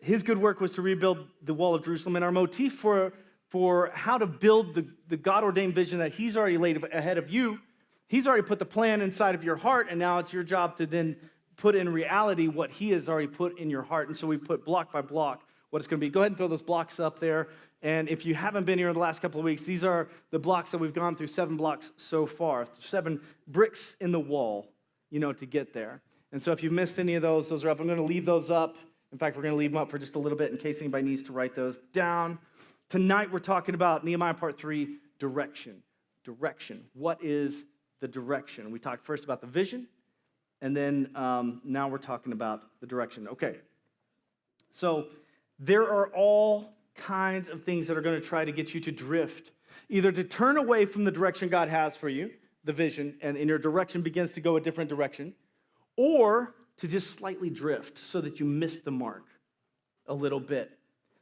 his good work was to rebuild the wall of Jerusalem. And our motif for how to build the God-ordained vision that he's already laid ahead of you, he's already put the plan inside of your heart, and now it's your job to then put in reality what he has already put in your heart. And so we put block by block what it's going to be. Go ahead and throw those blocks up there. And if you haven't been here in the last couple of weeks, these are the blocks that we've gone through, 7 blocks so far, 7 bricks in the wall, to get there. And so if you've missed any of those are up. I'm going to leave those up. In fact, we're going to leave them up for just a little bit in case anybody needs to write those down. Tonight, we're talking about Nehemiah Part 3, direction. Direction. What is the direction? We talked first about the vision, and then now we're talking about the direction. Okay. So there are all kinds of things that are going to try to get you to drift, either to turn away from the direction God has for you, the vision, and your direction begins to go a different direction, or to just slightly drift so that you miss the mark a little bit.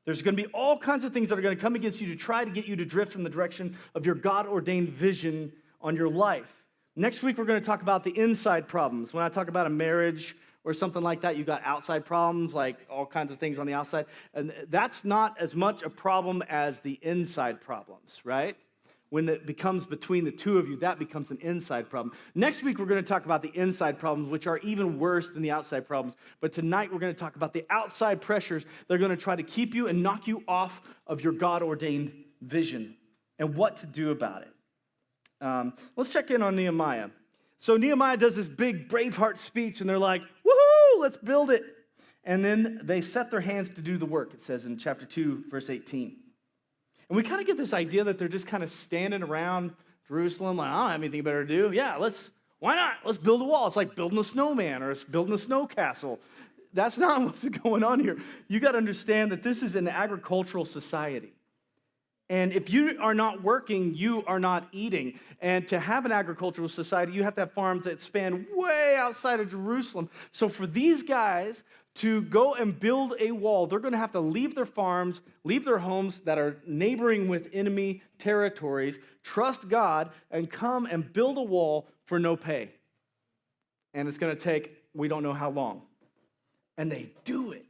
There's going to be all kinds of things that are going to come against you to try to get you to drift from the direction of your God-ordained vision on your life. Next week, we're going to talk about the inside problems. When I talk about a marriage or something like that, you got outside problems, like all kinds of things on the outside. And that's not as much a problem as the inside problems, right? When it becomes between the two of you, that becomes an inside problem. Next week, we're going to talk about the inside problems, which are even worse than the outside problems. But tonight, we're going to talk about the outside pressures that are going to try to keep you and knock you off of your God-ordained vision and what to do about it. Let's check in on Nehemiah. So Nehemiah does this big Braveheart speech, and they're like, woohoo, let's build it. And then they set their hands to do the work, it says in chapter 2, verse 18. And we kind of get this idea that they're just kind of standing around Jerusalem, like, I don't have anything better to do. Yeah, why not? Let's build a wall. It's like building a snowman or it's building a snow castle. That's not what's going on here. You got to understand that this is an agricultural society. And if you are not working, you are not eating. And to have an agricultural society, you have to have farms that span way outside of Jerusalem. So for these guys to go and build a wall, they're going to have to leave their farms, leave their homes that are neighboring with enemy territories, trust God, and come and build a wall for no pay. And it's going to take, we don't know how long. And they do it.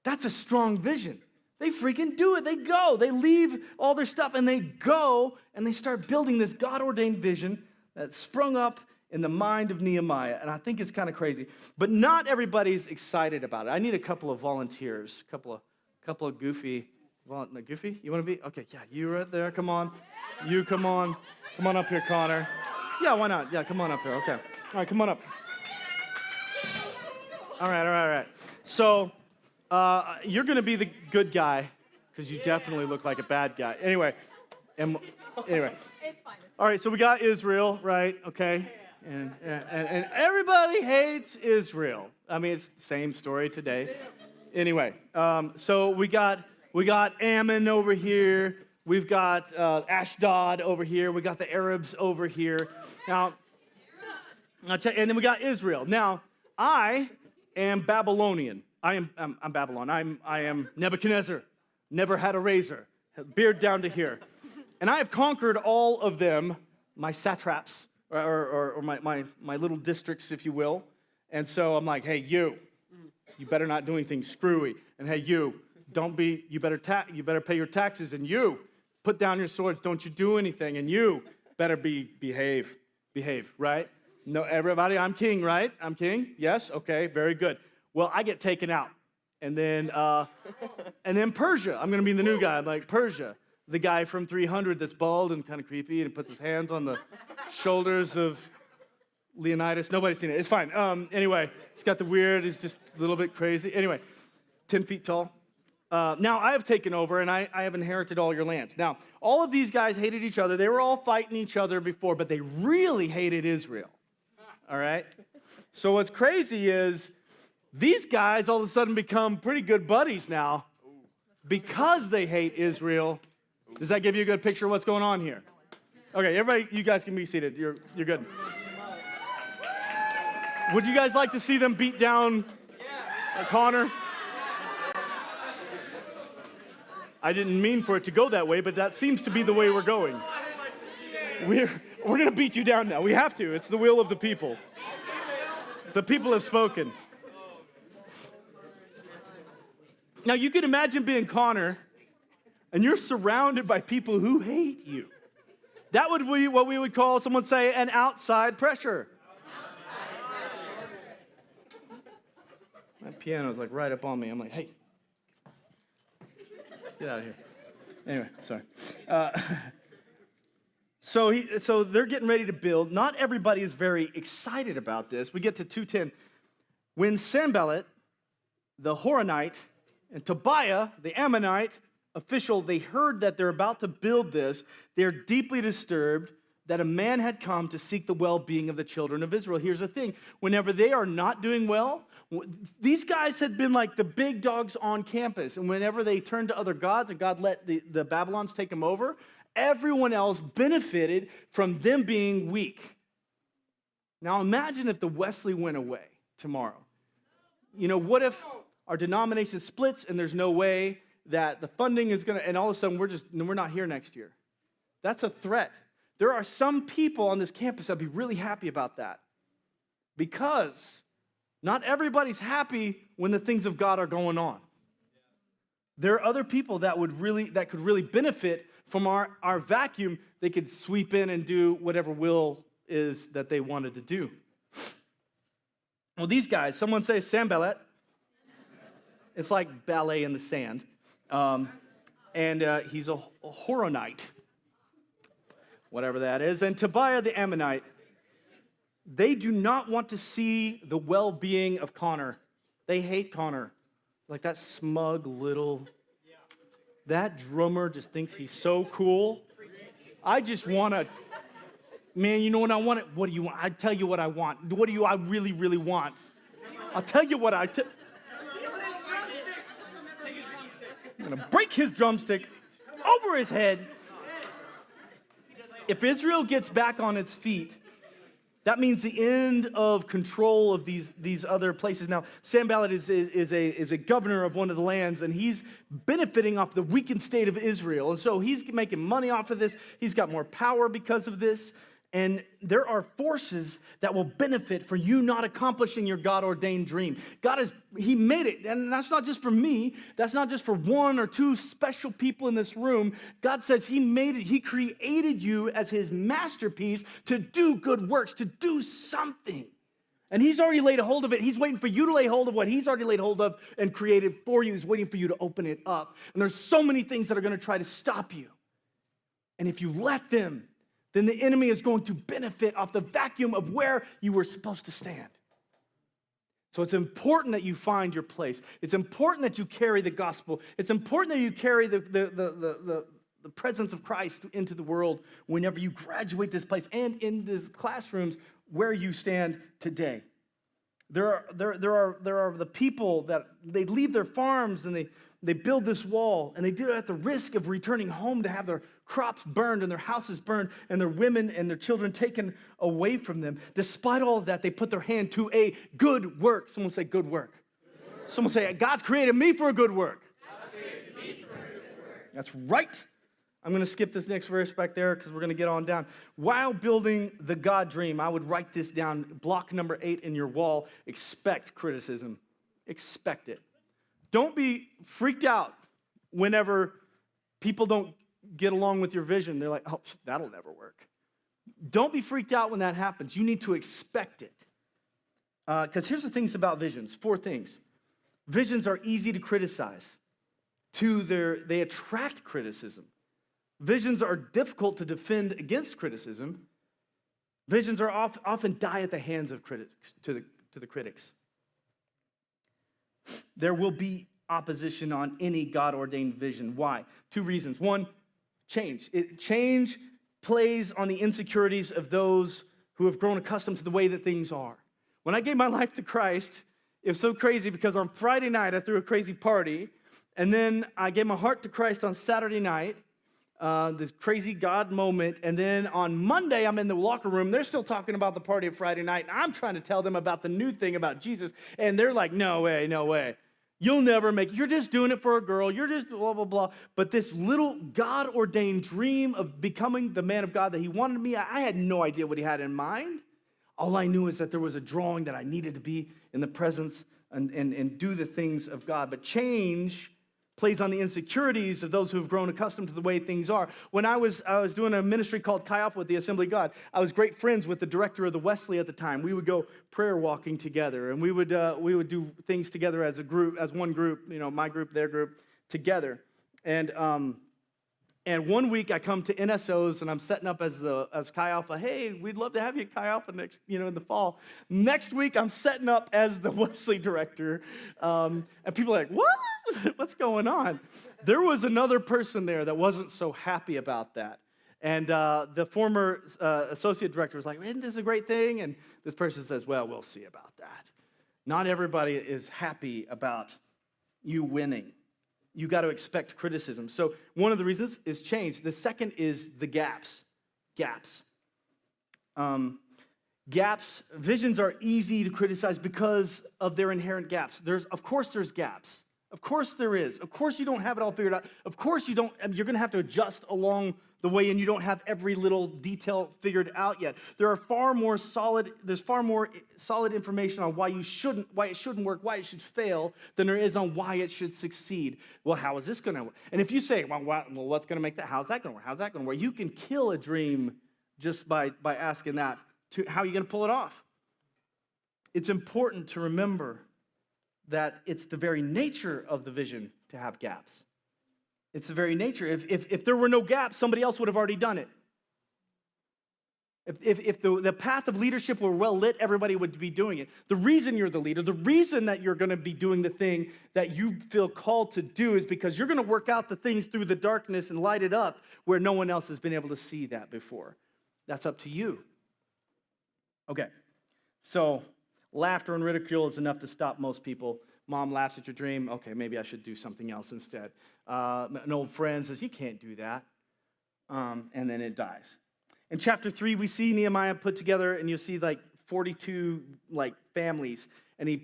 That's a strong vision. They freaking do it. They go. They leave all their stuff and they go and they start building this God-ordained vision that sprung up in the mind of Nehemiah. And I think it's kind of crazy. But not everybody's excited about it. I need a couple of volunteers, a couple of goofy. Goofy? You want to be? Okay, yeah, you right there. Come on. You come on. Come on up here, Connor. Yeah, why not? Yeah, come on up here. Okay. All right, come on up. All right. So, you're going to be the good guy because you definitely look like a bad guy. Anyway. It's fine. All right, so we got Israel, right? Okay. And everybody hates Israel. I mean, it's the same story today. Anyway, so we got Ammon over here. We've got Ashdod over here. We got the Arabs over here. Now, and then we got Israel. Now, I am Babylonian. I'm Babylon. I am Nebuchadnezzar. Never had a razor. Beard down to here. And I have conquered all of them, my satraps, or my little districts, if you will. And so I'm like, hey, you better not do anything screwy. And hey, you better pay your taxes. And you, put down your swords, don't you do anything. And you better behave, right? No, everybody, I'm king, right? I'm king? Yes? Okay, very good. Well, I get taken out. And then Persia, I'm going to be the new guy, like Persia. The guy from 300 that's bald and kind of creepy and puts his hands on the shoulders of Leonidas. Nobody's seen it. It's fine. Anyway, he's got the weird, he's just a little bit crazy. Anyway, 10 feet tall. Now, I have taken over, and I have inherited all your lands. Now, all of these guys hated each other. They were all fighting each other before, but they really hated Israel. All right? So what's crazy is these guys all of a sudden become pretty good buddies now because they hate Israel. Does that give you a good picture of what's going on here? Okay, everybody, you guys can be seated. You're good. Would you guys like to see them beat down Connor? I didn't mean for it to go that way, but that seems to be the way we're going. We're going to beat you down now. We have to. It's the will of the people. The people have spoken. Now, you can imagine being Connor, and you're surrounded by people who hate you. That would be what we would call, someone say, an outside pressure. My piano's like right up on me. I'm like, hey, get out of here. Anyway, sorry. So they're getting ready to build. Not everybody is very excited about this. We get to 2:10. When Sanballat, the Horonite, and Tobiah, the Ammonite official, they heard that they're about to build this, they're deeply disturbed that a man had come to seek the well-being of the children of Israel. Here's the thing. Whenever they are not doing well, these guys had been like the big dogs on campus. And whenever they turned to other gods and God let the Babylons take them over, everyone else benefited from them being weak. Now imagine if the Wesley went away tomorrow. You know, what if our denomination splits and there's no way that the funding is going to, and all of a sudden we're not here next year. That's a threat. There are some people on this campus that'd be really happy about that, because not everybody's happy when the things of God are going on. There are other people that could really benefit from our vacuum. They could sweep in and do whatever will is that they wanted to do. Well, these guys, someone say Sanballat. It's like ballet in the sand. And he's a Horonite, whatever that is. And Tobiah the Ammonite, they do not want to see the well-being of Connor. They hate Connor. Like that smug little, that drummer just thinks he's so cool. I just want to, man, you know what I want? What do you want? I tell you what I want. What do I really, really want? I'll tell you what I'm going to break his drumstick over his head. If Israel gets back on its feet, that means the end of control of these other places. Now, Sanballat is a governor of one of the lands, and he's benefiting off the weakened state of Israel. And so he's making money off of this. He's got more power because of this. And there are forces that will benefit for you not accomplishing your God-ordained dream. He made it. And that's not just for me. That's not just for one or two special people in this room. God says he made it. He created you as his masterpiece to do good works, to do something. And he's already laid a hold of it. He's waiting for you to lay hold of what he's already laid hold of and created for you. He's waiting for you to open it up. And there's so many things that are going to try to stop you. And if you let them, then the enemy is going to benefit off the vacuum of where you were supposed to stand. So it's important that you find your place. It's important that you carry the gospel. It's important that you carry the presence of Christ into the world whenever you graduate this place and in these classrooms where you stand today. There are the people that they leave their farms and they build this wall, and they do it at the risk of returning home to have their crops burned and their houses burned and their women and their children taken away from them. Despite all of that, they put their hand to a good work. Someone say good work. Good work. Someone say, God's created me for a good work. God's created me for a good work. That's right. I'm going to skip this next verse back there because we're going to get on down. While building the God dream, I would write this down, block number 8 in your wall. Expect criticism. Expect it. Don't be freaked out whenever people don't get along with your vision. They're like, oh, that'll never work. Don't be freaked out when that happens. You need to expect it. Because here's the things about visions. 4 things. Visions are easy to criticize. 2, they attract criticism. Visions are difficult to defend against criticism. Visions are often die at the hands of critics, to the critics. There will be opposition on any God-ordained vision. Why? 2 reasons. 1, change. Change plays on the insecurities of those who have grown accustomed to the way that things are. When I gave my life to Christ, it was so crazy because on Friday night I threw a crazy party, and then I gave my heart to Christ on Saturday night, this crazy God moment, and then on Monday I'm in the locker room. They're still talking about the party of Friday night, and I'm trying to tell them about the new thing about Jesus, and they're like, no way. You'll never make it. You're just doing it for a girl. You're just blah, blah, blah. But this little God-ordained dream of becoming the man of God that he wanted me, I had no idea what he had in mind. All I knew is that there was a drawing that I needed to be in the presence and do the things of God. But change plays on the insecurities of those who have grown accustomed to the way things are. When I was doing a ministry called Chi Alpha with the Assembly of God, I was great friends with the director of the Wesley at the time. We would go prayer walking together, and we would do things together as a group, as one group, my group, their group, together. And one week I come to NSOs and I'm setting up as Chi Alpha. Hey, we'd love to have you at Chi Alpha next, in the fall. Next week I'm setting up as the Wesley director, and people are like, "What? What's going on?" There was another person there that wasn't so happy about that, and the former associate director was like, "Isn't this a great thing?" And this person says, "Well, we'll see about that. Not everybody is happy about you winning. You got to expect criticism." So one of the reasons is change. The second is the gaps. Gaps. Visions are easy to criticize because of their inherent gaps. Of course there's gaps. Of course there is. Of course you don't have it all figured out. Of course you're going to have to adjust along the way, and you don't have every little detail figured out yet. There's far more solid information on why it shouldn't work, why it should fail, than there is on why it should succeed. Well, how is this going to work? And if you say, well, what's going to make that? How's that going to work? How's that going to work? You can kill a dream just by asking that. How are you going to pull it off? It's important to remember that it's the very nature of the vision to have gaps. It's the very nature. If there were no gaps, somebody else would have already done it. If the path of leadership were well lit, everybody would be doing it. The reason you're the leader, the reason that you're going to be doing the thing that you feel called to do is because you're going to work out the things through the darkness and light it up where no one else has been able to see that before. That's up to you. Okay, so laughter and ridicule is enough to stop most people. Mom laughs at your dream. Okay, maybe I should do something else instead. An old friend says, you can't do that. And then it dies. In chapter 3, we see Nehemiah put together, and you'll see 42 families. And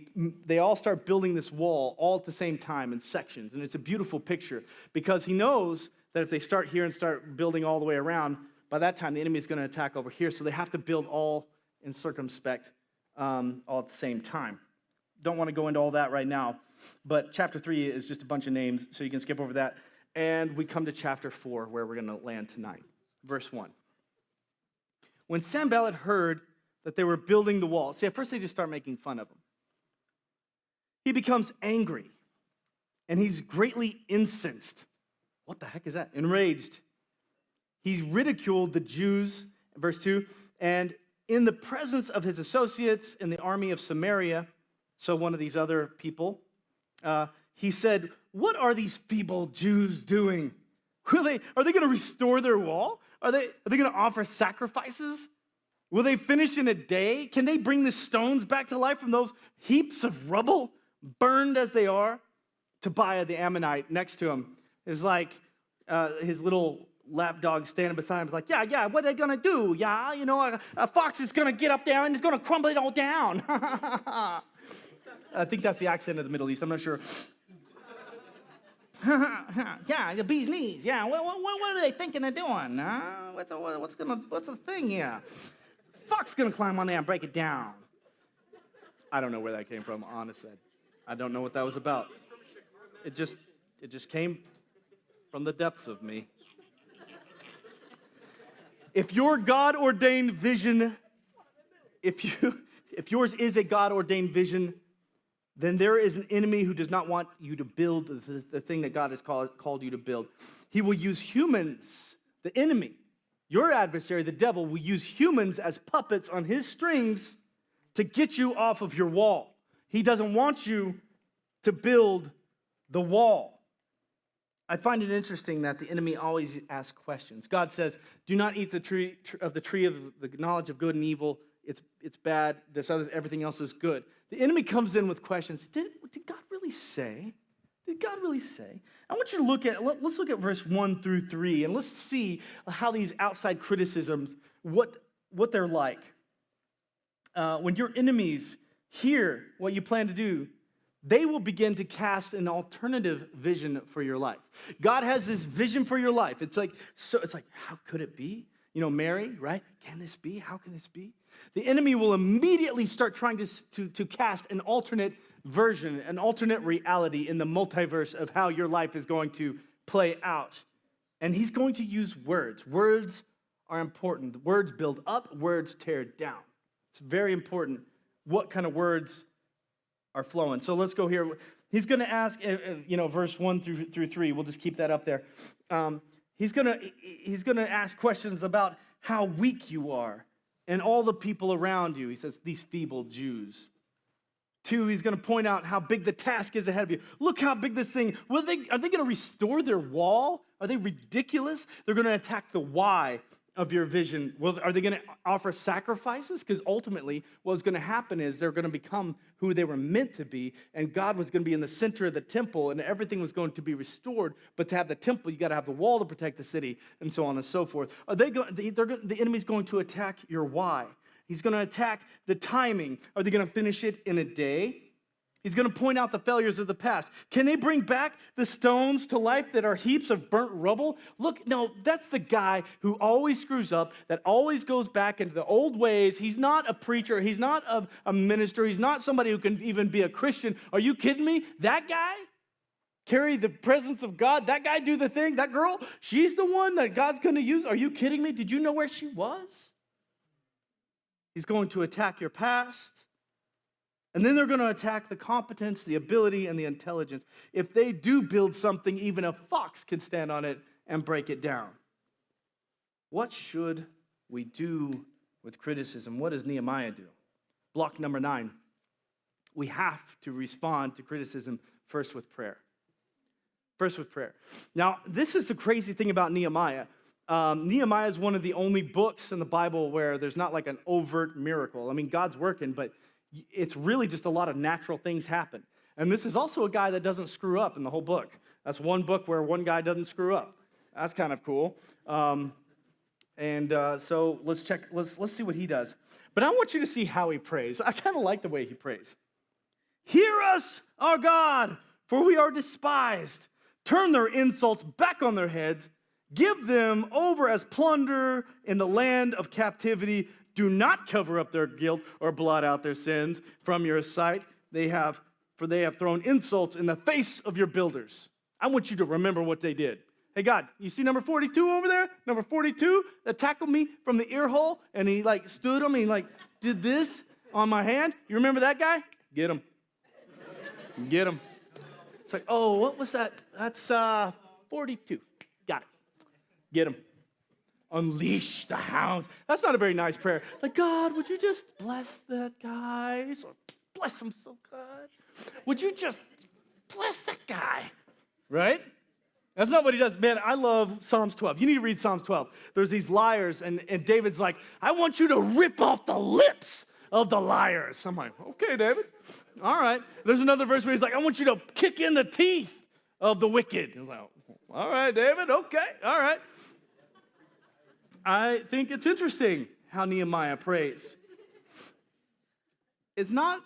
they all start building this wall all at the same time in sections. And it's a beautiful picture because he knows that if they start here and start building all the way around, by that time the enemy is going to attack over here. So they have to build all in circumspect all at the same time. Don't want to go into all that right now, but chapter 3 is just a bunch of names, so you can skip over that. And we come to chapter 4, where we're going to land tonight. Verse 1. When Sanballat heard that they were building the wall, see, at first they just start making fun of him. He becomes angry, and he's greatly incensed. What the heck is that? Enraged. He ridiculed the Jews, verse 2, and in the presence of his associates in the army of Samaria, so one of these other people, he said, "What are these feeble Jews doing? Are they going to restore their wall? Are they going to offer sacrifices? Will they finish in a day? Can they bring the stones back to life from those heaps of rubble, burned as they are?" Tobiah the Ammonite next to him is like his little lapdog standing beside him is like, yeah, what are they going to do? Yeah, a fox is going to get up there and it's going to crumble it all down. I think that's the accent of the Middle East. I'm not sure. Yeah, the bee's knees. Yeah, what are they thinking of doing? What's the thing here? Fox gonna climb on there and break it down. I don't know where that came from. Honestly, I don't know what that was about. It just came from the depths of me. If your God-ordained vision, if yours is a God-ordained vision, then there is an enemy who does not want you to build the thing that God has called you to build. He will use humans, the enemy, your adversary, the devil, will use humans as puppets on his strings to get you off of your wall. He doesn't want you to build the wall. I find it interesting that the enemy always asks questions. God says, do not eat the tree of the knowledge of good and evil. It's bad. Everything else is good. The enemy comes in with questions. Did God really say? Did God really say? I want you to let's look at verse 1 through 3, and let's see how these outside criticisms, what they're like. When your enemies hear what you plan to do, they will begin to cast an alternative vision for your life. God has this vision for your life. It's like, how could it be? Mary, right? Can this be? How can this be? The enemy will immediately start trying to cast an alternate version, an alternate reality in the multiverse of how your life is going to play out. And he's going to use words. Words are important. Words build up, words tear down. It's very important what kind of words are flowing. So let's go here. He's going to ask, verse 1 through 3. We'll just keep that up there. He's going to ask questions about how weak you are and all the people around you. He says, these feeble Jews. 2, he's going to point out how big the task is ahead of you. Look how big this thing. Are they going to restore their wall? Are they ridiculous? They're going to attack the why of your vision. Well, are they going to offer sacrifices? Because ultimately, what's going to happen is they're going to become who they were meant to be, and God was going to be in the center of the temple, and everything was going to be restored. But to have the temple, you got to have the wall to protect the city, and so on and so forth. The enemy's going to attack your why. He's going to attack the timing. Are they going to finish it in a day? He's going to point out the failures of the past. Can they bring back the stones to life that are heaps of burnt rubble? Look, no, that's the guy who always screws up, that always goes back into the old ways. He's not a preacher. He's not a minister. He's not somebody who can even be a Christian. Are you kidding me? That guy? Carry the presence of God? That guy do the thing? That girl? She's the one that God's going to use? Are you kidding me? Did you know where she was? He's going to attack your past. And then they're going to attack the competence, the ability, and the intelligence. If they do build something, even a fox can stand on it and break it down. What should we do with criticism? What does Nehemiah do? Block number 9. We have to respond to criticism first with prayer. First with prayer. Now, this is the crazy thing about Nehemiah. Nehemiah is one of the only books in the Bible where there's not like an overt miracle. I mean, God's working, but it's really just a lot of natural things happen. And this is also a guy that doesn't screw up in the whole book. That's one book where one guy doesn't screw up. That's kind of cool. So let's check. Let's see what he does. But I want you to see how he prays. I kind of like the way he prays. Hear us, our God, for we are despised. Turn their insults back on their heads. Give them over as plunder in the land of captivity. Do not cover up their guilt or blot out their sins from your sight. For they have thrown insults in the face of your builders. I want you to remember what they did. Hey, God, you see number 42 over there? Number 42 that tackled me from the ear hole, and he stood him, and he did this on my hand. You remember that guy? Get him. Get him. It's like, oh, what was that? That's 42. Got it. Get him. Unleash the hounds. That's not a very nice prayer. Like, God, would you just bless that guy? Bless him so good. Would you just bless that guy? Right? That's not what he does. Man, I love Psalms 12. You need to read Psalms 12. There's these liars, and David's like, I want you to rip off the lips of the liars. I'm like, okay, David. All right. There's another verse where he's like, I want you to kick in the teeth of the wicked. I'm like, all right, David. Okay. All right. I think it's interesting how Nehemiah prays. It's not,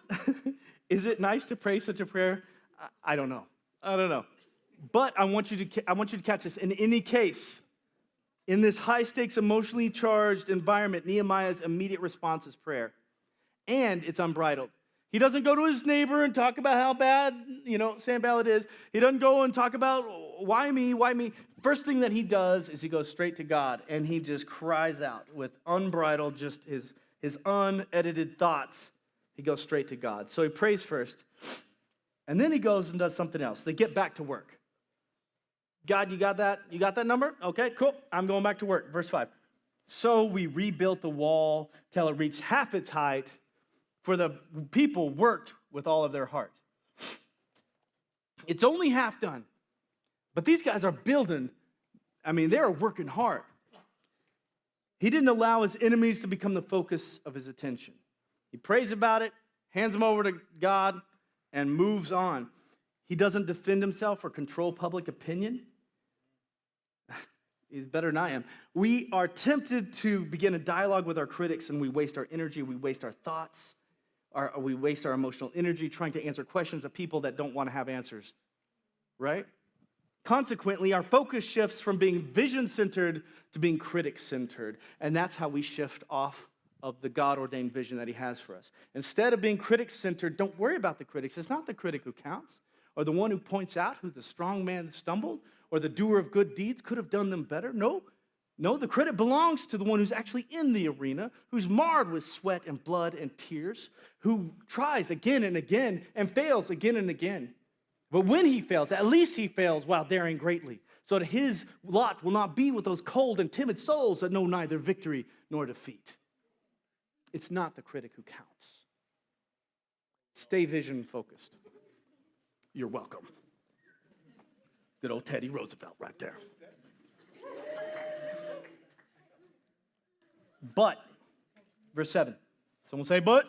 is it nice to pray such a prayer? I don't know. But I want you to catch this. In any case, in this high-stakes, emotionally charged environment, Nehemiah's immediate response is prayer. And it's unbridled. He doesn't go to his neighbor and talk about how bad, Sanballat is. He doesn't go and talk about, why me, why me? First thing that he does is he goes straight to God, and he just cries out with unbridled, just his unedited thoughts. He goes straight to God. So he prays first, and then he goes and does something else. They get back to work. God, you got that? You got that number? Okay, cool. I'm going back to work. Verse 5. So we rebuilt the wall till it reached half its height, for the people worked with all of their heart. It's only half done. But these guys are building. They're working hard. He didn't allow his enemies to become the focus of his attention. He prays about it, hands them over to God, and moves on. He doesn't defend himself or control public opinion. He's better than I am. We are tempted to begin a dialogue with our critics, and we waste our energy, we waste our thoughts. We waste our emotional energy trying to answer questions of people that don't want to have answers, right? Consequently, our focus shifts from being vision-centered to being critic-centered, and that's how we shift off of the God-ordained vision that he has for us. Instead of being critic-centered, don't worry about the critics. It's not the critic who counts, or the one who points out who the strong man stumbled, or the doer of good deeds could have done them better. No, the credit belongs to the one who's actually in the arena, who's marred with sweat and blood and tears, who tries again and again and fails again and again. But when he fails, at least he fails while daring greatly, so that his lot will not be with those cold and timid souls that know neither victory nor defeat. It's not the critic who counts. Stay vision focused. You're welcome. Good old Teddy Roosevelt right there. But, verse 7. Someone say, but.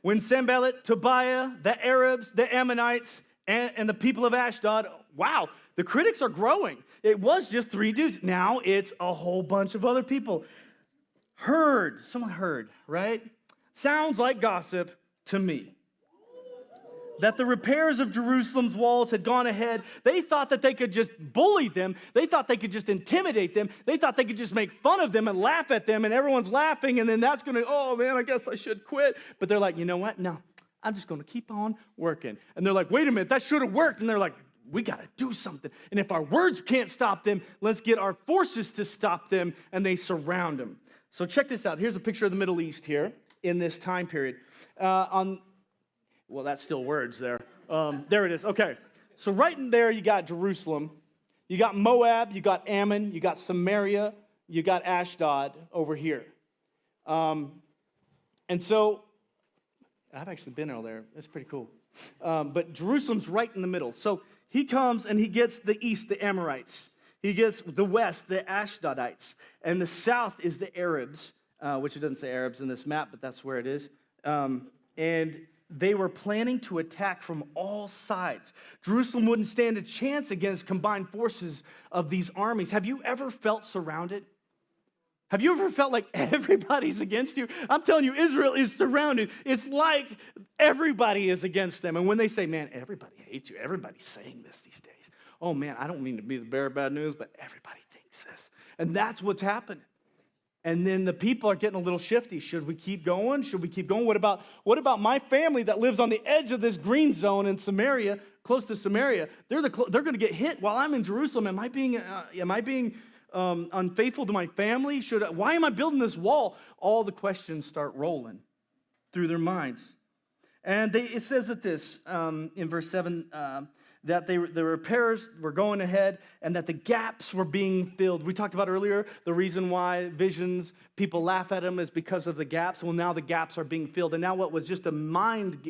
When Sanballat, Tobiah, the Arabs, the Ammonites, and the people of Ashdod, wow, the critics are growing. It was just 3 dudes. Now it's a whole bunch of other people. Someone heard, right? Sounds like gossip to me. That the repairs of Jerusalem's walls had gone ahead. They thought that they could just bully them. They thought they could just intimidate them. They thought they could just make fun of them and laugh at them, and everyone's laughing, and then that's going to, oh man, I guess I should quit. But they're like, you know what? No, I'm just going to keep on working. And they're like, wait a minute, that should have worked. And they're like, we got to do something. And if our words can't stop them, let's get our forces to stop them, and they surround them. So check this out. Here's a picture of the Middle East here in this time period. Well, that's still words there. There it is. Okay. So right in there, you got Jerusalem. You got Moab. You got Ammon. You got Samaria. You got Ashdod over here. And so I've actually been over there. It's pretty cool. But Jerusalem's right in the middle. So he comes and he gets the east, the Amorites. He gets the west, the Ashdodites. And the south is the Arabs, which it doesn't say Arabs in this map, but that's where it is. And they were planning to attack from all sides. Jerusalem wouldn't stand a chance against combined forces of these armies. Have you ever felt surrounded? Have you ever felt like everybody's against you? I'm telling you, Israel is surrounded. It's like everybody is against them. And when they say, man, everybody hates you, everybody's saying this these days. Oh man, I don't mean to be the bearer of bad news, but everybody thinks this. And that's what's happening. And then the people are getting a little shifty. Should we keep going? Should we keep going? What about my family that lives on the edge of this green zone in Samaria, close to Samaria? They're going to get hit while I'm in Jerusalem. Am I being unfaithful to my family? Why am I building this wall? All the questions start rolling through their minds. And it says that this in verse 7, that the repairs were going ahead and that the gaps were being filled. We talked about earlier the reason why visions, people laugh at them is because of the gaps. Well, now the gaps are being filled. And now what was just a mind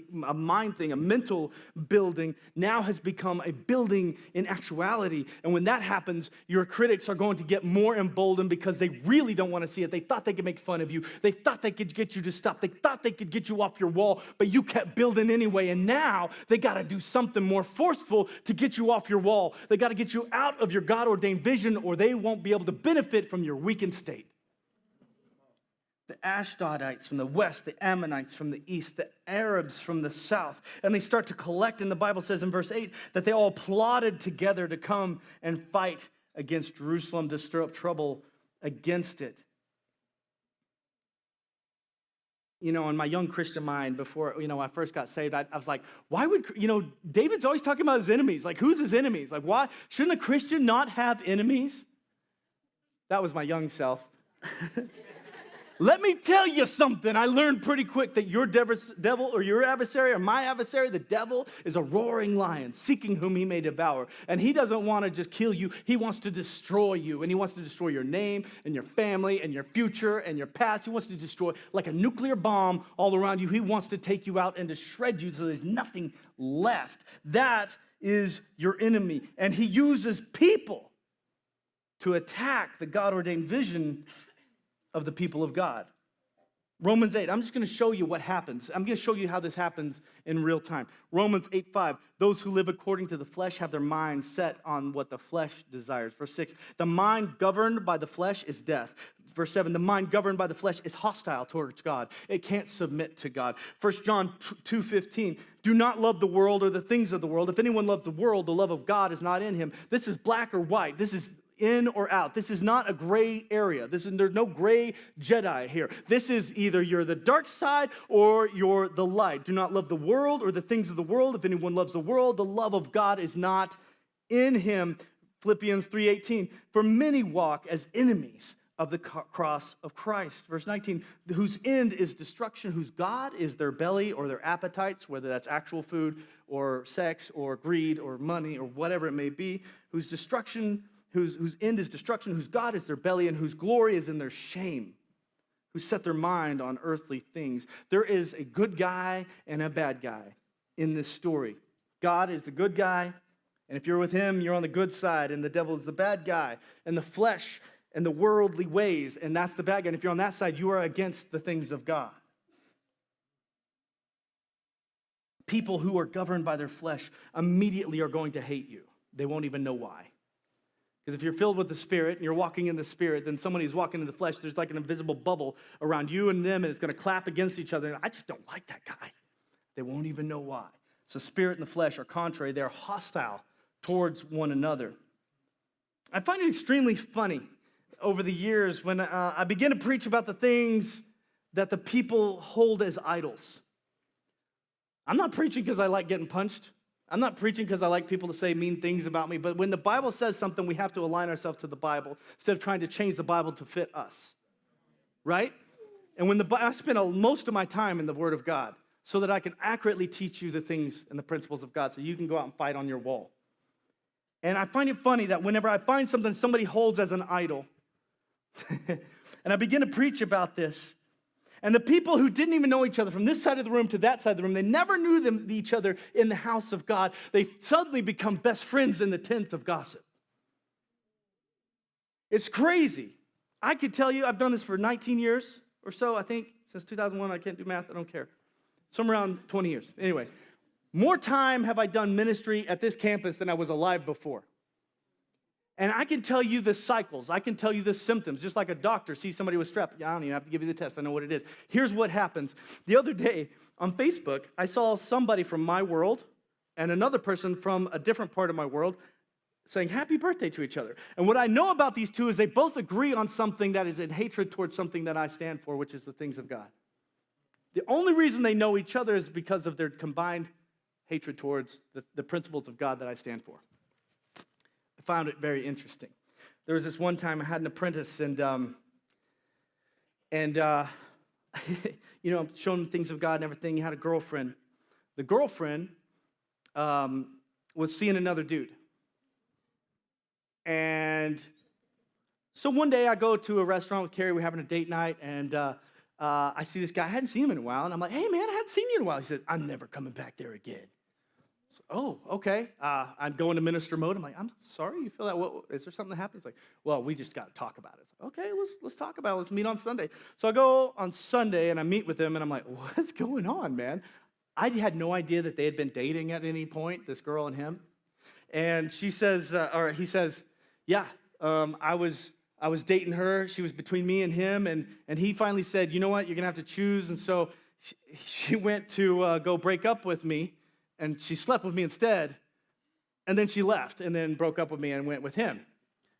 thing, a mental building, now has become a building in actuality. And when that happens, your critics are going to get more emboldened because they really don't want to see it. They thought they could make fun of you. They thought they could get you to stop. They thought they could get you off your wall, but you kept building anyway. And now they got to do something more forceful to get you off your wall. They got to get you out of your God-ordained vision, or they won't be able to benefit from your weakened state. The Ashdodites from the west, the Ammonites from the east, the Arabs from the south. And they start to collect, and the Bible says in verse 8 that they all plotted together to come and fight against Jerusalem, to stir up trouble against it. You know, in my young Christian mind, before, I first got saved, I was like, why would, David's always talking about his enemies. Like, who's his enemies? Like, why? Shouldn't a Christian not have enemies? That was my young self. Let me tell you something. I learned pretty quick that your devil or your adversary or my adversary, the devil, is a roaring lion seeking whom he may devour. And he doesn't want to just kill you. He wants to destroy you. And he wants to destroy your name and your family and your future and your past. He wants to destroy like a nuclear bomb all around you. He wants to take you out and to shred you so there's nothing left. That is your enemy. And he uses people to attack the God-ordained vision of the people of God. Romans 8, I'm just going to show you what happens. I'm going to show you how this happens in real time. Romans 8:5, those who live according to the flesh have their mind set on what the flesh desires. Verse 6, the mind governed by the flesh is death. Verse 7, the mind governed by the flesh is hostile towards God. It can't submit to God. 1 John 2:15, do not love the world or the things of the world. If anyone loves the world, the love of God is not in him. This is black or white. This is in or out. This is not a gray area. There's no gray Jedi here. This is either you're the dark side or you're the light. Do not love the world or the things of the world. If anyone loves the world, the love of God is not in him. Philippians 3:18, for many walk as enemies of the cross of Christ. Verse 19, whose end is destruction, whose God is their belly or their appetites, whether that's actual food or sex or greed or money or whatever it may be, whose end is destruction, whose God is their belly, and whose glory is in their shame, who set their mind on earthly things. There is a good guy and a bad guy in this story. God is the good guy, and if you're with him, you're on the good side, and the devil is the bad guy, and the flesh and the worldly ways, and that's the bad guy. And if you're on that side, you are against the things of God. People who are governed by their flesh immediately are going to hate you. They won't even know why. Because if you're filled with the Spirit and you're walking in the Spirit, then someone who's walking in the flesh, there's like an invisible bubble around you and them, and it's going to clap against each other. And I just don't like that guy. They won't even know why. So spirit and the flesh are contrary. They're hostile towards one another. I find it extremely funny over the years when I begin to preach about the things that the people hold as idols. I'm not preaching because I like getting punched. I'm not preaching because I like people to say mean things about me. But when the Bible says something, we have to align ourselves to the Bible instead of trying to change the Bible to fit us. Right? And I spend most of my time in the Word of God so that I can accurately teach you the things and the principles of God so you can go out and fight on your wall. And I find it funny that whenever I find something somebody holds as an idol, and I begin to preach about this, and the people who didn't even know each other from this side of the room to that side of the room, they never knew each other in the house of God, they suddenly become best friends in the tent of gossip. It's crazy. I could tell you, I've done this for 19 years or so, I think, since 2001. I can't do math, I don't care. Somewhere around 20 years. Anyway, more time have I done ministry at this campus than I was alive before. And I can tell you the cycles. I can tell you the symptoms. Just like a doctor sees somebody with strep. I don't even have to give you the test. I know what it is. Here's what happens. The other day on Facebook, I saw somebody from my world and another person from a different part of my world saying happy birthday to each other. And what I know about these two is they both agree on something that is in hatred towards something that I stand for, which is the things of God. The only reason they know each other is because of their combined hatred towards the principles of God that I stand for. I found it very interesting. There was this one time I had an apprentice, and showing him things of God and everything. He had a girlfriend. The girlfriend was seeing another dude. And so one day I go to a restaurant with Carrie. We're having a date night, and I see this guy. I hadn't seen him in a while, and I'm like, hey, man, I hadn't seen you in a while. He said, I'm never coming back there again. So, oh, okay. I'm going to minister mode. I'm like, I'm sorry, you feel that? What, is there something that happened? He's like, well, we just got to talk about it. Like, okay, let's talk about it. Let's meet on Sunday. So I go on Sunday, and I meet with him, and I'm like, what's going on, man? I had no idea that they had been dating at any point, this girl and him. And she says, or he says, yeah, I was dating her. She was between me and him, and he finally said, you know what, you're going to have to choose. And so she went to go break up with me, and she slept with me instead, and then she left and then broke up with me and went with him.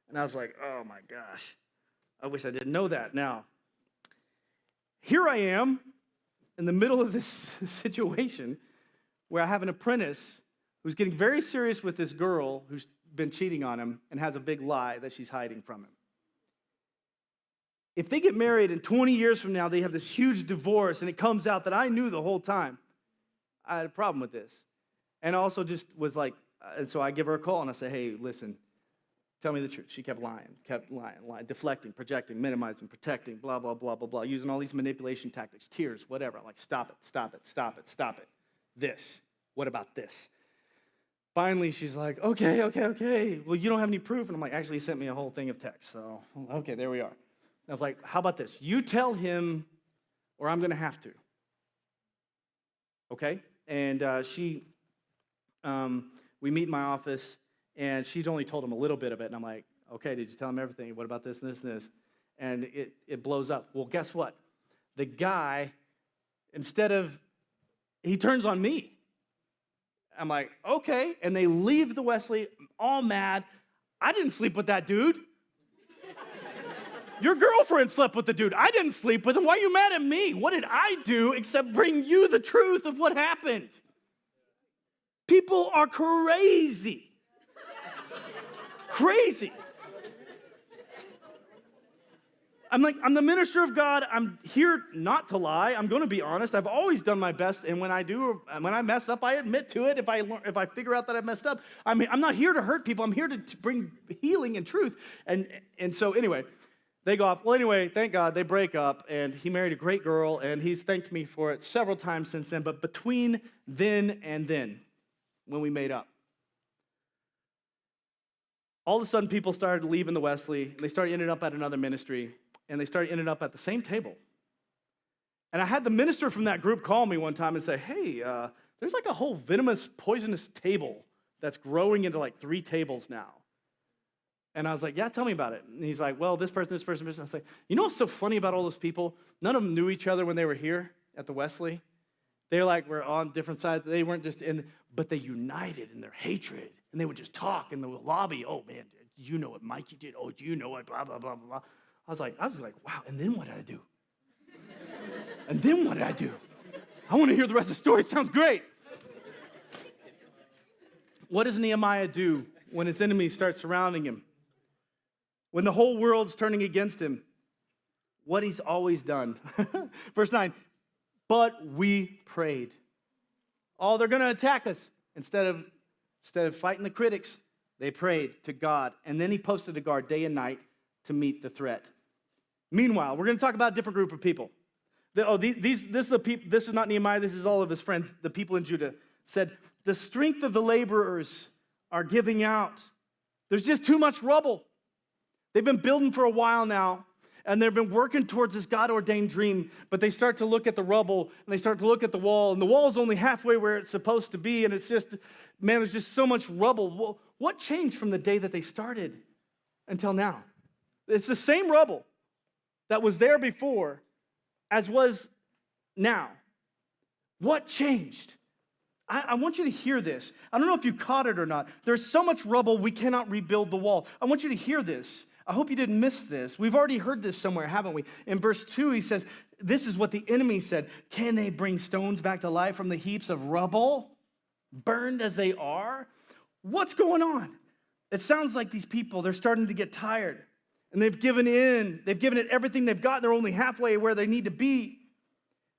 And I was like, oh, my gosh, I wish I didn't know that. Now, here I am in the middle of this situation where I have an apprentice who's getting very serious with this girl who's been cheating on him and has a big lie that she's hiding from him. If they get married and 20 years from now they have this huge divorce and it comes out that I knew the whole time, I had a problem with this. And also just was like, and so I give her a call and I say, hey, listen, tell me the truth. She kept lying, deflecting, projecting, minimizing, protecting, blah, blah, blah, blah, blah, using all these manipulation tactics, tears, whatever. I'm like, stop it. This, what about this? Finally, she's like, okay. Well, you don't have any proof. And I'm like, actually, he sent me a whole thing of text. So, okay, there we are. And I was like, how about this? You tell him or I'm going to have to. Okay? And we meet in my office, and she'd only told him a little bit of it. And I'm like, okay, did you tell him everything? What about this and this and this? And it blows up. Well, guess what? The guy, he turns on me. I'm like, okay. And they leave the Wesley all mad. I didn't sleep with that dude. Your girlfriend slept with the dude. I didn't sleep with him. Why are you mad at me? What did I do except bring you the truth of what happened? People are crazy. Crazy. I'm the minister of God. I'm here not to lie. I'm going to be honest. I've always done my best, and when I mess up, I admit to it. If I figure out that I messed up, I'm not here to hurt people. I'm here to bring healing and truth. And so anyway, they go off. Well, anyway, thank God they break up, and he married a great girl, and he's thanked me for it several times since then. But between then and then, when we made up, all of a sudden people started leaving the Wesley, and they started ending up at another ministry. And they started ending up at the same table. And I had the minister from that group call me one time and say, hey, there's like a whole venomous, poisonous table that's growing into like 3 tables now. And I was like, yeah, tell me about it. And he's like, well, this person. I was like, you know what's so funny about all those people? None of them knew each other when they were here at the Wesley. They were on different sides. They weren't just but they united in their hatred. And they would just talk in the lobby. Oh, man, you know what Mikey did? Oh, do you know what blah, blah, blah, blah, blah. I was like, wow, and then what did I do? And then what did I do? I want to hear the rest of the story. It sounds great. What does Nehemiah do when his enemies start surrounding him? When the whole world's turning against him? What he's always done. Verse 9, but we prayed. Oh, they're going to attack us. Instead of fighting the critics, they prayed to God. And then he posted a guard day and night to meet the threat. Meanwhile, we're going to talk about a different group of people. This is not Nehemiah, this is all of his friends, the people in Judah, said, the strength of the laborers are giving out. There's just too much rubble. They've been building for a while now, and they've been working towards this God-ordained dream, but they start to look at the rubble, and they start to look at the wall, and the wall's only halfway where it's supposed to be, and it's just, man, there's just so much rubble. Well, what changed from the day that they started until now? It's the same rubble that was there before as was now. What changed? I want you to hear this. I don't know if you caught it or not. There's so much rubble, we cannot rebuild the wall. I want you to hear this. I hope you didn't miss this. We've already heard this somewhere, haven't we? In verse 2, he says, this is what the enemy said. Can they bring stones back to life from the heaps of rubble, burned as they are? What's going on? It sounds like these people, they're starting to get tired. And they've given in. They've given it everything they've got. They're only halfway where they need to be.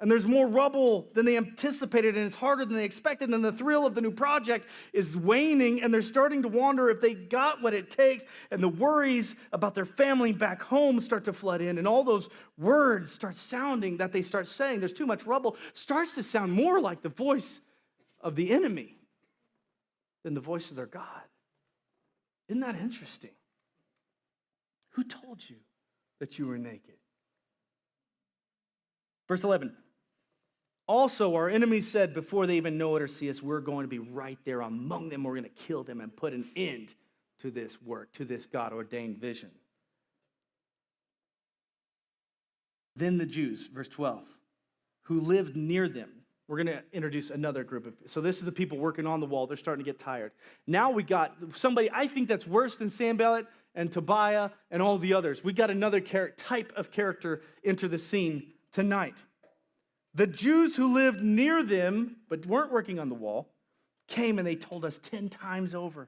And there's more rubble than they anticipated, and it's harder than they expected, and the thrill of the new project is waning, and they're starting to wonder if they got what it takes, and the worries about their family back home start to flood in, and all those words start sounding that they start saying, there's too much rubble, starts to sound more like the voice of the enemy than the voice of their God. Isn't that interesting? Who told you that you were naked? Verse 11. Also, our enemies said before they even know it or see us, we're going to be right there among them. We're going to kill them and put an end to this work, to this God-ordained vision. Then the Jews, verse 12, who lived near them. We're going to introduce another group of, so this is the people working on the wall. They're starting to get tired. Now we got somebody, I think that's worse than Sanballat and Tobiah and all the others. We got another type of character enter the scene tonight. The Jews who lived near them, but weren't working on the wall, came and they told us 10 times over,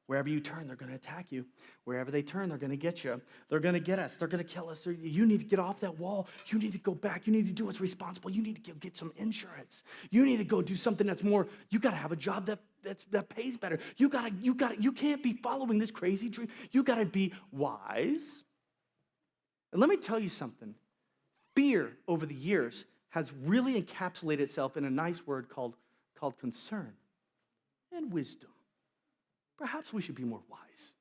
wherever you turn, they're going to attack you. Wherever they turn, they're going to get you. They're going to get us. They're going to kill us. You need to get off that wall. You need to go back. You need to do what's responsible. You need to get some insurance. You need to go do something that's more, you got to have a job that pays better. You can't be following this crazy dream. You got to be wise. And let me tell you something. Fear over the years has really encapsulated itself in a nice word called concern and wisdom. Perhaps we should be more wise.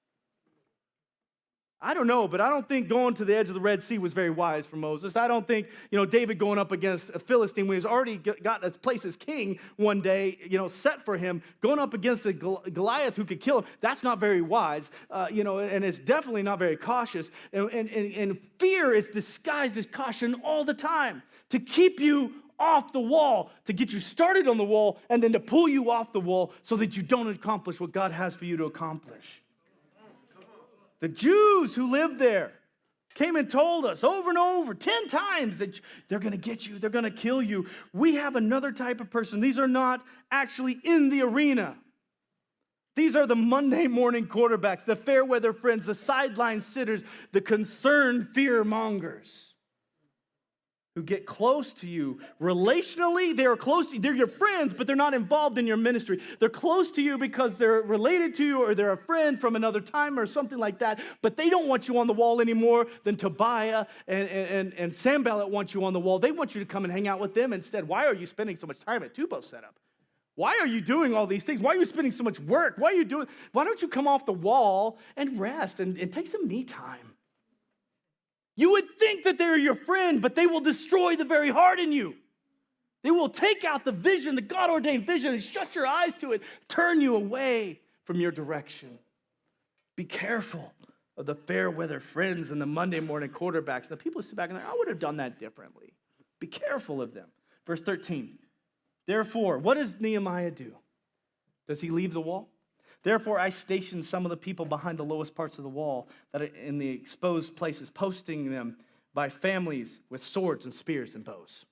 I don't know, but I don't think going to the edge of the Red Sea was very wise for Moses. I don't think, David going up against a Philistine when he's already got his place as king one day, set for him, going up against a Goliath who could kill him, that's not very wise, and it's definitely not very cautious. And fear is disguised as caution all the time to keep you off the wall, to get you started on the wall, and then to pull you off the wall so that you don't accomplish what God has for you to accomplish. The Jews who lived there came and told us over and over 10 times that they're going to get you, they're going to kill you. We have another type of person. These are not actually in the arena. These are the Monday morning quarterbacks, the fair weather friends, the sideline sitters, the concerned fear mongers who get close to you. Relationally, they are close to you. They're your friends, but they're not involved in your ministry. They're close to you because they're related to you or they're a friend from another time or something like that, but they don't want you on the wall anymore than Tobiah and Sanballat want you on the wall. They want you to come and hang out with them instead. Why are you spending so much time at Tubal setup? Why are you doing all these things? Why are you spending so much work? Why don't you come off the wall and rest and take some me time? You would think that they're your friend, but they will destroy the very heart in you. They will take out the vision, the God-ordained vision, and shut your eyes to it, turn you away from your direction. Be careful of the fair weather friends and the Monday morning quarterbacks. The people who sit back and I would have done that differently. Be careful of them. Verse 13. Therefore, what does Nehemiah do? Does he leave the wall? Therefore, I stationed some of the people behind the lowest parts of the wall, that are in the exposed places, posting them by families with swords and spears and bows.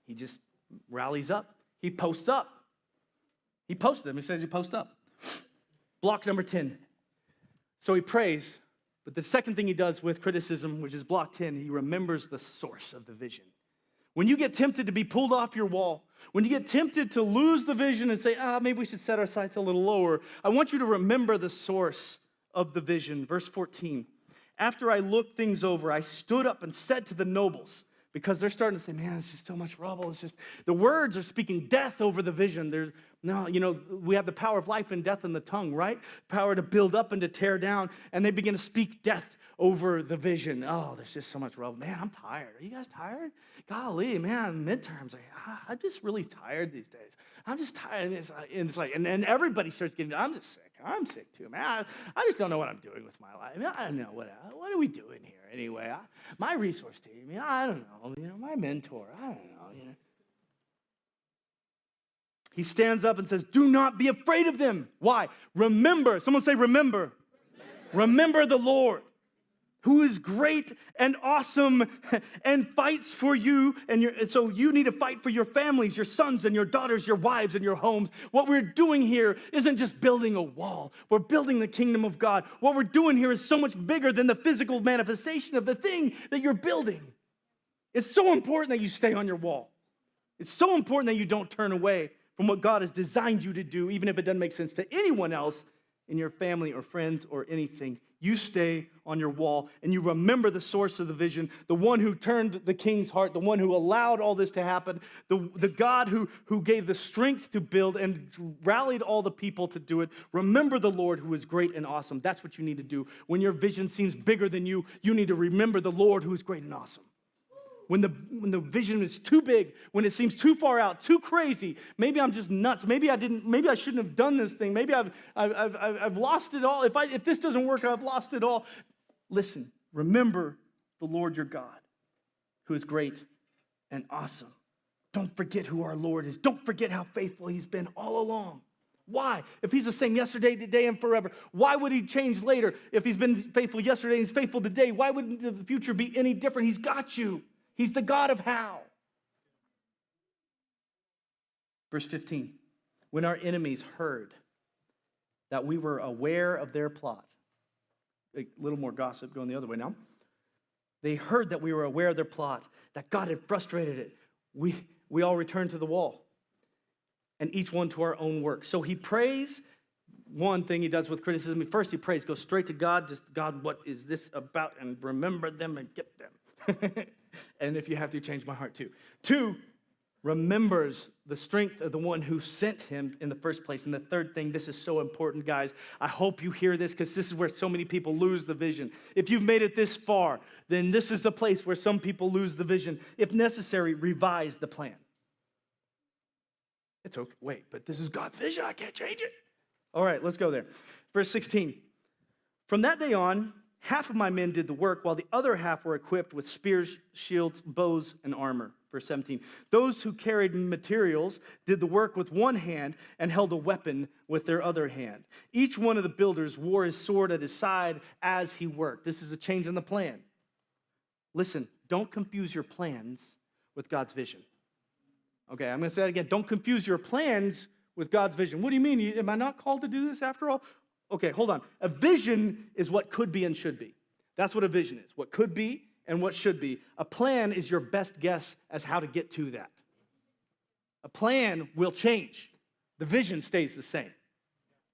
He just rallies up. He posts up. He posts them. He says he posts up. Block number 10. So he prays, but the second thing he does with criticism, which is block 10, he remembers the source of the vision. When you get tempted to be pulled off your wall, when you get tempted to lose the vision and say, maybe we should set our sights a little lower, I want you to remember the source of the vision. Verse 14, after I looked things over, I stood up and said to the nobles, because they're starting to say, man, it's just so much rubble. It's just, the words are speaking death over the vision. We have the power of life and death in the tongue, right? Power to build up and to tear down. And they begin to speak death over the vision. Oh, there's just so much rubble. Man, I'm tired. Are you guys tired? Golly, man, midterms. I'm just really tired these days. I'm just tired. And then everybody starts getting, I'm just sick. I'm sick too, man. I just don't know what I'm doing with my life. I don't know what are we doing here anyway? My resource team, I don't know. My mentor, I don't know. He stands up and says, do not be afraid of them. Why? Remember. Someone say, remember. Remember the Lord, who is great and awesome and fights for you. And so you need to fight for your families, your sons and your daughters, your wives and your homes. What we're doing here isn't just building a wall. We're building the kingdom of God. What we're doing here is so much bigger than the physical manifestation of the thing that you're building. It's so important that you stay on your wall. It's so important that you don't turn away from what God has designed you to do, even if it doesn't make sense to anyone else in your family or friends or anything. You stay on your wall and you remember the source of the vision, the one who turned the king's heart, the one who allowed all this to happen, the God who gave the strength to build and rallied all the people to do it. Remember the Lord who is great and awesome. That's what you need to do. When your vision seems bigger than you, you need to remember the Lord who is great and awesome. When the vision is too big, when it seems too far out, too crazy, maybe I'm just nuts. Maybe I shouldn't have done this thing. Maybe I've lost it all. If this doesn't work, I've lost it all. Listen, remember the Lord your God, who is great and awesome. Don't forget who our Lord is. Don't forget how faithful he's been all along. Why? If he's the same yesterday, today, and forever, why would he change later? If he's been faithful yesterday and he's faithful today, why would the future be any different? He's got you. He's the God of how. Verse 15, when our enemies heard that we were aware of their plot, a little more gossip going the other way now. They heard that we were aware of their plot, that God had frustrated it. We all returned to the wall, and each one to our own work. So he prays. One thing he does with criticism, first he prays, goes straight to God, just God, what is this about? And remember them and get them. And if you have to, change my heart too. 2, remembers the strength of the one who sent him in the first place. And the third thing, this is so important, guys. I hope you hear this because this is where so many people lose the vision. If you've made it this far, then this is the place where some people lose the vision. If necessary, revise the plan. It's okay. Wait, but this is God's vision. I can't change it. All right, let's go there. Verse 16. From that day on, half of my men did the work, while the other half were equipped with spears, shields, bows, and armor. Verse 17. Those who carried materials did the work with one hand and held a weapon with their other hand. Each one of the builders wore his sword at his side as he worked. This is a change in the plan. Listen, don't confuse your plans with God's vision. Okay, I'm going to say it again. Don't confuse your plans with God's vision. What do you mean? Am I not called to do this after all? Okay, hold on. A vision is what could be and should be. That's what a vision is, what could be and what should be. A plan is your best guess as how to get to that. A plan will change. The vision stays the same.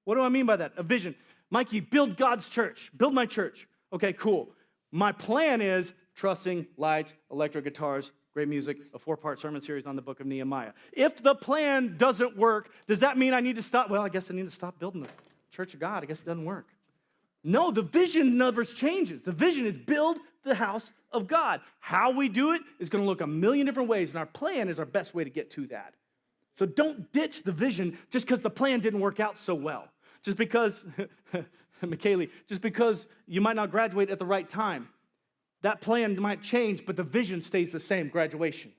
What do I mean by that? A vision. Mikey, build God's church. Build my church. Okay, cool. My plan is trussing, lights, electric guitars, great music, a 4-part sermon series on the book of Nehemiah. If the plan doesn't work, does that mean I need to stop? Well, I guess I need to stop building the church of God. I guess it doesn't work. No, the vision never changes. The vision is build the house of God. How we do it is going to look a million different ways, and our plan is our best way to get to that. So don't ditch the vision just because the plan didn't work out so well. Just because, McKaylee, just because you might not graduate at the right time. That plan might change, but the vision stays the same, graduation.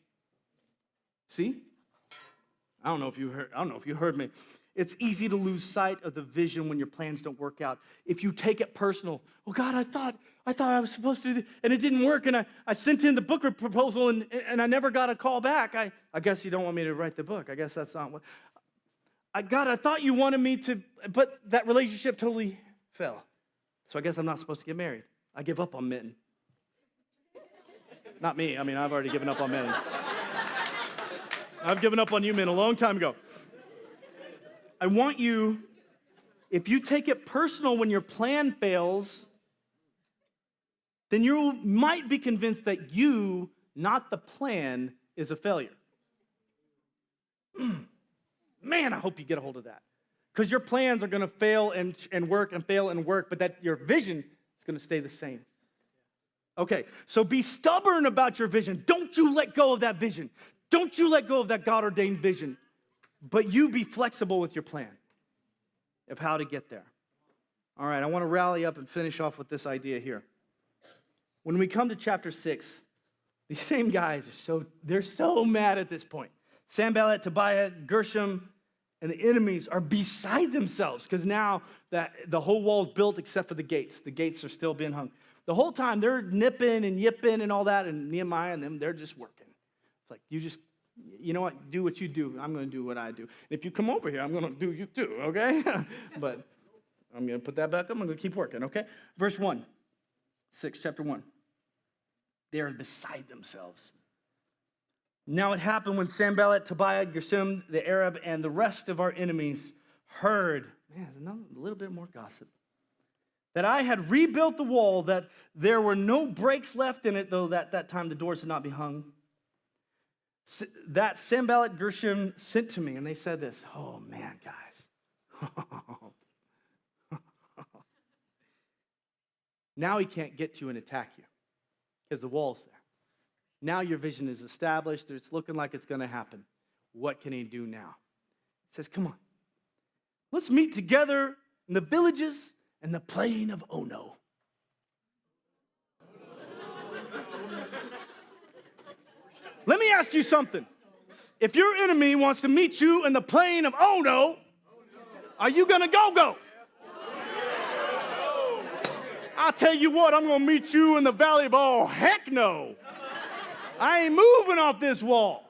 See? I don't know if you heard me. It's easy to lose sight of the vision when your plans don't work out. If you take it personal, well, God, I thought I was supposed to, and it didn't work, and I sent in the book proposal, and I never got a call back. I guess you don't want me to write the book. I guess that's not what. God, I thought you wanted me to, but that relationship totally fell. So I guess I'm not supposed to get married. I give up on Mitten. Not me. I mean, I've already given up on Mitten. I've given up on you, Mitten, a long time ago. I want you, if you take it personal when your plan fails, then you might be convinced that you, not the plan, is a failure. Man, I hope you get a hold of that. Because your plans are going to fail and work and fail and work, but that your vision is going to stay the same. Okay, so be stubborn about your vision. Don't you let go of that vision. Don't you let go of that God-ordained vision. But you be flexible with your plan of how to get there. All right, I want to rally up and finish off with this idea here. When we come to chapter 6, these same guys they're so mad at this point. Sanballat, Tobiah, Gershom, and the enemies are beside themselves because now that the whole wall is built except for the gates. The gates are still being hung. The whole time they're nipping and yipping and all that, and Nehemiah and them, they're just working. It's like, you know what, do what you do. I'm going to do what I do. And if you come over here, I'm going to do you too, okay? But I'm going to put that back up. I'm going to keep working, okay? Verse 1, 6, chapter 1. They are beside themselves. Now it happened when Sanballat, Tobiah, Gershom, the Arab, and the rest of our enemies heard, man, there's a little bit more gossip, that I had rebuilt the wall, that there were no breaks left in it, though at that time the doors had not been hung. That Sanballat, Gershom sent to me, and they said this, oh man, guys. Now he can't get to you and attack you because the wall's there. Now your vision is established. It's looking like it's going to happen. What can he do now? He says, come on. Let's meet together in the villages and the plain of Ono. Let me ask you something. If your enemy wants to meet you in the plain of Ono, are you going to go? I'll tell you what, I'm going to meet you in the valley of oh, heck no. I ain't moving off this wall.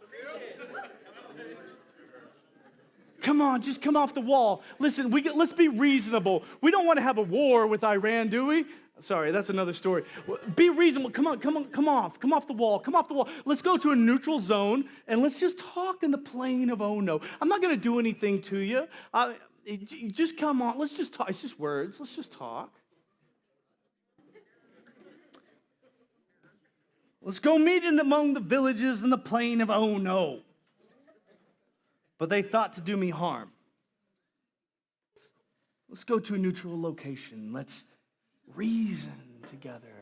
Come on, just come off the wall. Listen, let's be reasonable. We don't want to have a war with Iran, do we? Sorry, that's another story. Be reasonable. Come off the wall. Let's go to a neutral zone and let's just talk in the plain of Ono. I'm not going to do anything to you. Just come on. Let's just talk. It's just words. Let's just talk. Let's go meet among the villages in the plain of Ono. But they thought to do me harm. Let's go to a neutral location. Let's reason together.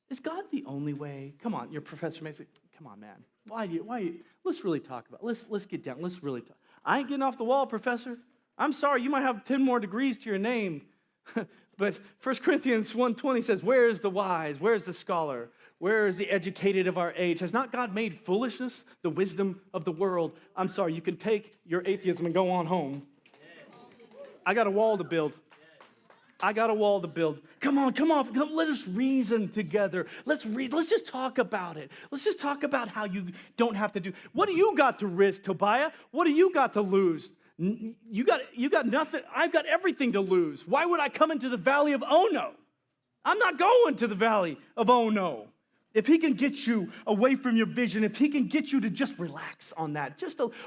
Is God the only way? Come on, your professor may say, come on, man. Why you? Let's really talk about it. Let's get down. Let's really talk. I ain't getting off the wall, professor. I'm sorry, you might have 10 more degrees to your name. But 1 Corinthians 1:20 says, where is the wise? Where is the scholar? Where is the educated of our age? Has not God made foolishness the wisdom of the world? I'm sorry, you can take your atheism and go on home. I got a wall to build. I got a wall to build. Come on, come, let us reason together. Let's just talk about it. Let's just talk about how you don't have to do. What do you got to risk, Tobiah? What do you got to lose? You got nothing. I've got everything to lose. Why would I come into the valley of oh no? I'm not going to the valley of oh no. If he can get you away from your vision, if he can get you to just relax on that,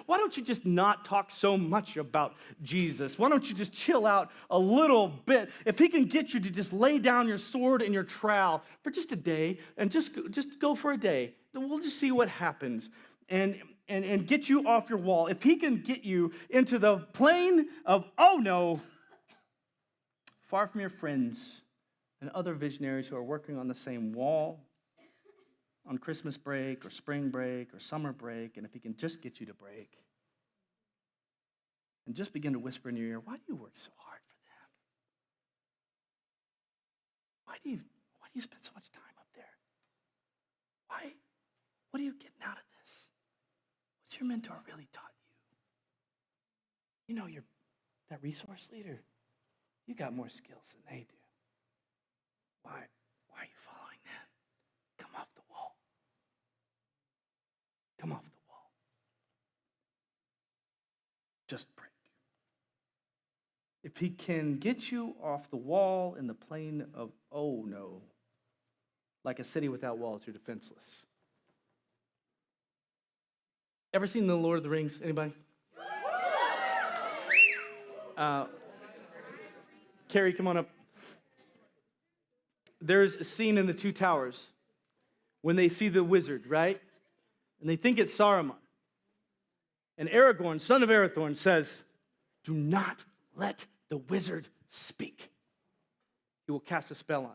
why don't you just not talk so much about Jesus? Why don't you just chill out a little bit? If he can get you to just lay down your sword and your trowel for just a day, and just go for a day, then we'll just see what happens. And get you off your wall. If he can get you into the plain of oh no, far from your friends and other visionaries who are working on the same wall, on Christmas break or spring break or summer break, and if he can just get you to break and just begin to whisper in your ear, why do you work so hard for them? Why do you spend so much time up there? What are you getting out of this? What's your mentor really taught you? You know, you're that resource leader. You got more skills than they do. Why are you following them? Come off the wall. Come off the wall. Just break. If he can get you off the wall in the plain of oh no, like a city without walls, you're defenseless. Ever seen The Lord of the Rings? Anybody? Carrie, come on up. There's a scene in the Two Towers when they see the wizard, right? And they think it's Saruman. And Aragorn, son of Arathorn, says, do not let the wizard speak. He will cast a spell on us.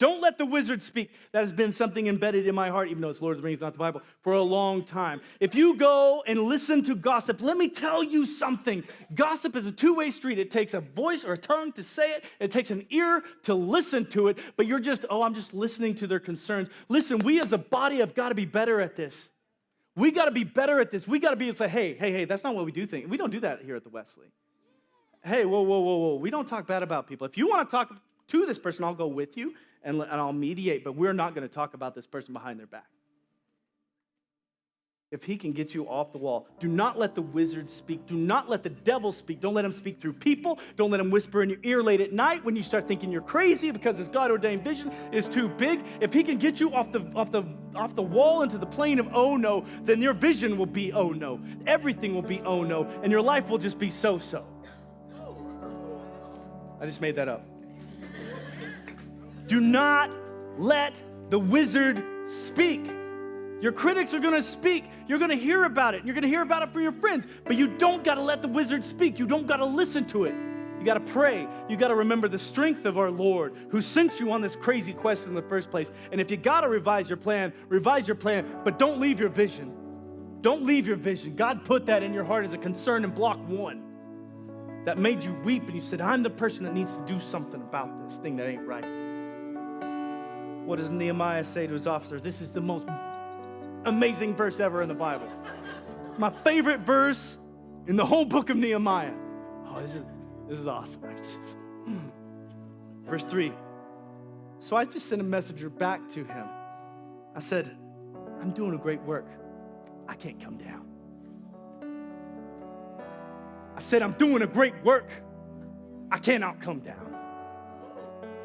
Don't let the wizard speak. That has been something embedded in my heart, even though it's Lord of the Rings, not the Bible, for a long time. If you go and listen to gossip, let me tell you something. Gossip is a two-way street. It takes a voice or a tongue to say it. It takes an ear to listen to it. But you're just, I'm just listening to their concerns. Listen, we as a body have got to be better at this. We got to be better at this. We got to be able to say, hey, that's not what we do think. We don't do that here at the Wesley. Hey, whoa. We don't talk bad about people. If you want to talk to this person, I'll go with you. And I'll mediate, but we're not going to talk about this person behind their back. If he can get you off the wall, do not let the wizard speak. Do not let the devil speak. Don't let him speak through people. Don't let him whisper in your ear late at night when you start thinking you're crazy because his God-ordained vision is too big. If he can get you off the wall into the plane of oh no, then your vision will be oh no. Everything will be oh no, and your life will just be so-so. I just made that up. Do not let the wizard speak. Your critics are going to speak. You're going to hear about it. You're going to hear about it from your friends. But you don't got to let the wizard speak. You don't got to listen to it. You got to pray. You got to remember the strength of our Lord who sent you on this crazy quest in the first place. And if you got to revise your plan, but don't leave your vision. Don't leave your vision. God put that in your heart as a concern in block 1 that made you weep. And you said, I'm the person that needs to do something about this thing that ain't right. What does Nehemiah say to his officers? This is the most amazing verse ever in the Bible. My favorite verse in the whole book of Nehemiah. Oh, this is awesome. Verse 3. So I just sent a messenger back to him. I said, I'm doing a great work. I can't come down. I said, I'm doing a great work. I cannot come down.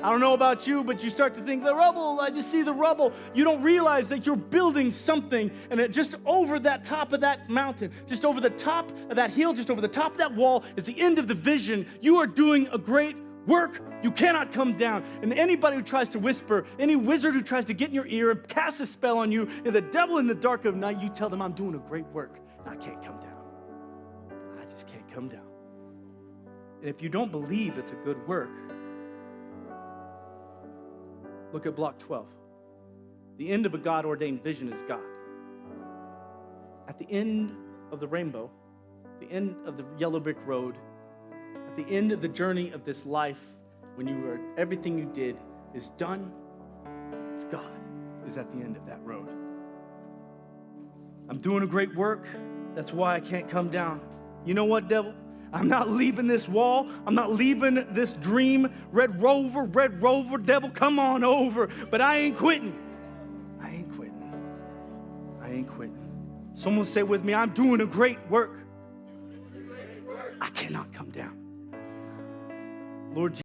I don't know about you, but you start to think, the rubble, I just see the rubble. You don't realize that you're building something, and just over that top of that mountain, just over the top of that hill, just over the top of that wall is the end of the vision. You are doing a great work. You cannot come down. And anybody who tries to whisper, any wizard who tries to get in your ear and cast a spell on you, and the devil in the dark of night, you tell them, I'm doing a great work. I can't come down. I just can't come down. And if you don't believe it's a good work, look at block 12. The end of a God-ordained vision is God. At the end of the rainbow, the end of the yellow brick road, at the end of the journey of this life, when everything you did is done, it's God is at the end of that road. I'm doing a great work. That's why I can't come down. You know what, devil? I'm not leaving this wall. I'm not leaving this dream. Red Rover, devil, come on over. But I ain't quitting. I ain't quitting. I ain't quitting. Someone say with me, I'm doing a great work. I cannot come down. Lord Jesus.